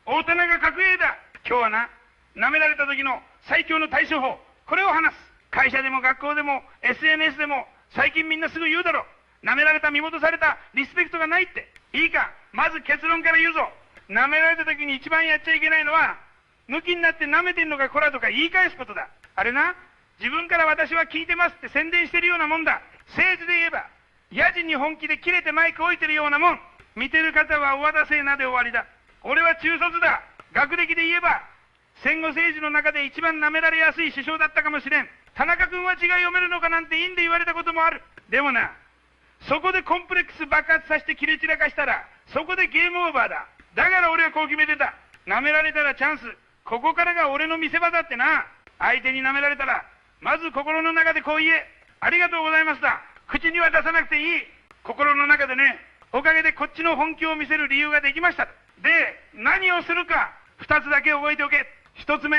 大人が格上だ。今日はな、舐められた時の最強の対処法、これを話す。会社でも学校でも SNS でも最近みんなすぐ言うだろ。舐められた、見戻された、リスペクトがないって。いいか、まず結論から言うぞ。舐められた時に一番やっちゃいけないのは、抜きになって舐めてんのかこらとか言い返すことだ。あれな、自分から私は聞いてますって宣伝してるようなもんだ。政治で言えば、ヤジに本気で切れてマイク置いてるようなもん。見てる方はお渡せなで終わりだ。俺は中卒だ。学歴で言えば、戦後政治の中で一番舐められやすい首相だったかもしれん。田中君は字が読めるのかなんていいんで言われたこともある。でもな、そこでコンプレックス爆発させて切れ散らかしたら、そこでゲームオーバーだ。だから俺はこう決めてた。舐められたらチャンス。ここからが俺の見せ場だってな。相手に舐められたら、まず心の中でこう言え。ありがとうございますだ。口には出さなくていい。心の中でね、おかげでこっちの本気を見せる理由ができました。で、何をするか、二つだけ覚えておけ。一つ目、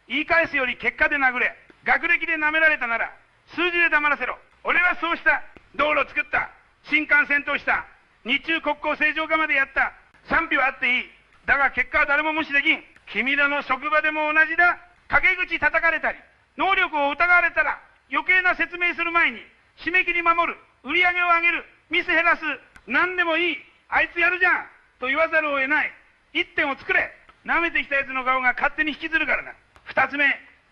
言い返すより結果で殴れ。学歴で舐められたなら、数字で黙らせろ。俺はそうした。道路作った。新幹線通した。日中国交正常化までやった。賛否はあっていい。だが結果は誰も無視できん。君らの職場でも同じだ。陰口叩かれたり、能力を疑われたら、余計な説明する前に、締め切り守る、売り上げを上げる、ミス減らす、何でもいい。あいつやるじゃんと言わざるを得ない。一点を作れ。舐めてきた奴の顔が勝手に引きずるからな。二つ目、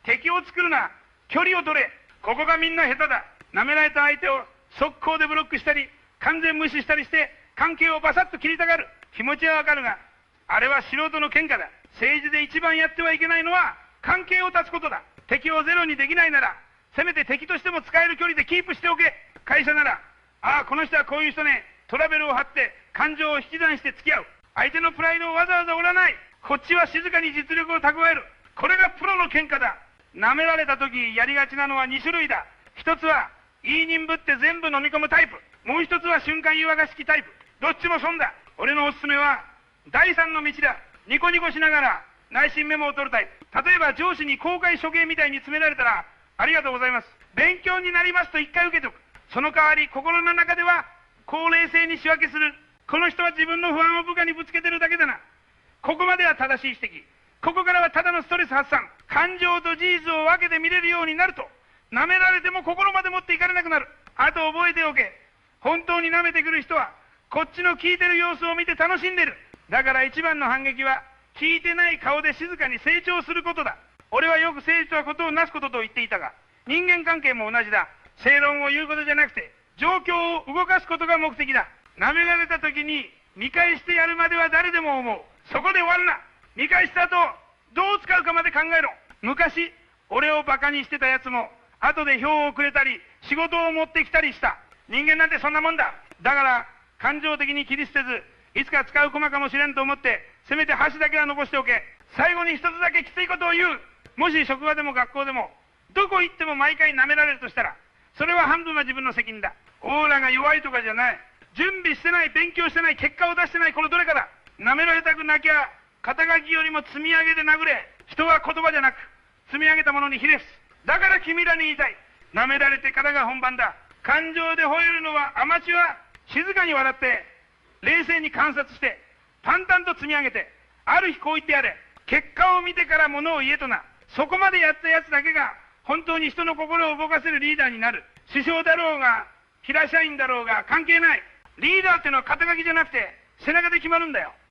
敵を作るな。距離を取れ。ここがみんな下手だ。舐められた相手を速攻でブロックしたり、完全無視したりして、関係をバサッと切りたがる。気持ちはわかるが、あれは素人の喧嘩だ。政治で一番やってはいけないのは、関係を断つことだ。敵をゼロにできないなら、せめて敵としても使える距離でキープしておけ。会社なら、ああ、この人はこういう人ね、トラベルを張って、感情を引き算して付き合う。相手のプライドをわざわざ折らない。こっちは静かに実力を蓄える。これがプロの喧嘩だ。舐められた時やりがちなのは2種類だ。一つは、いい人ぶって全部飲み込むタイプ。もう一つは瞬間湯沸か式タイプ。どっちも損だ。俺のおすすめは、第三の道だ。ニコニコしながら内心メモを取るタイプ。例えば上司に公開処刑みたいに詰められたら、ありがとうございます。勉強になりますと一回受けておく。その代わり心の中では、公冷静に仕分けする。この人は自分の不安を部下にぶつけてるだけだな。ここまでは正しい指摘。ここからはただのストレス発散。感情と事実を分けて見れるようになると、舐められても心まで持っていかれなくなる。あと覚えておけ。本当に舐めてくる人は、こっちの聞いてる様子を見て楽しんでる。だから一番の反撃は、聞いてない顔で静かに成長することだ。俺はよく政治とはことをなすことと言っていたが、人間関係も同じだ。正論を言うことじゃなくて、状況を動かすことが目的だ。舐められた時に、見返してやるまでは誰でも思う。そこで終わるな。見返した後、どう使うかまで考えろ。昔、俺をバカにしてた奴も、後で票をくれたり、仕事を持ってきたりした。人間なんてそんなもんだ。だから、感情的に切り捨てず、いつか使う駒かもしれんと思って、せめて箸だけは残しておけ。最後に一つだけきついことを言う。もし職場でも学校でも、どこ行っても毎回舐められるとしたら、それは半分は自分の責任だ。オーラが弱いとかじゃない。準備してない、勉強してない、結果を出してない、このどれかだ。舐められたくなきゃ、肩書きよりも積み上げで殴れ。人は言葉じゃなく、積み上げたものにひれ伏す。だから君らに言いたい。舐められてからが本番だ。感情で吠えるのはアマチュア。静かに笑って、冷静に観察して、淡々と積み上げて、ある日こう言ってやれ。結果を見てからものを言えとな。そこまでやったやつだけが、本当に人の心を動かせるリーダーになる。首相だろうが、平社員だろうが関係ない。リーダーってのは肩書きじゃなくて、背中で決まるんだよ。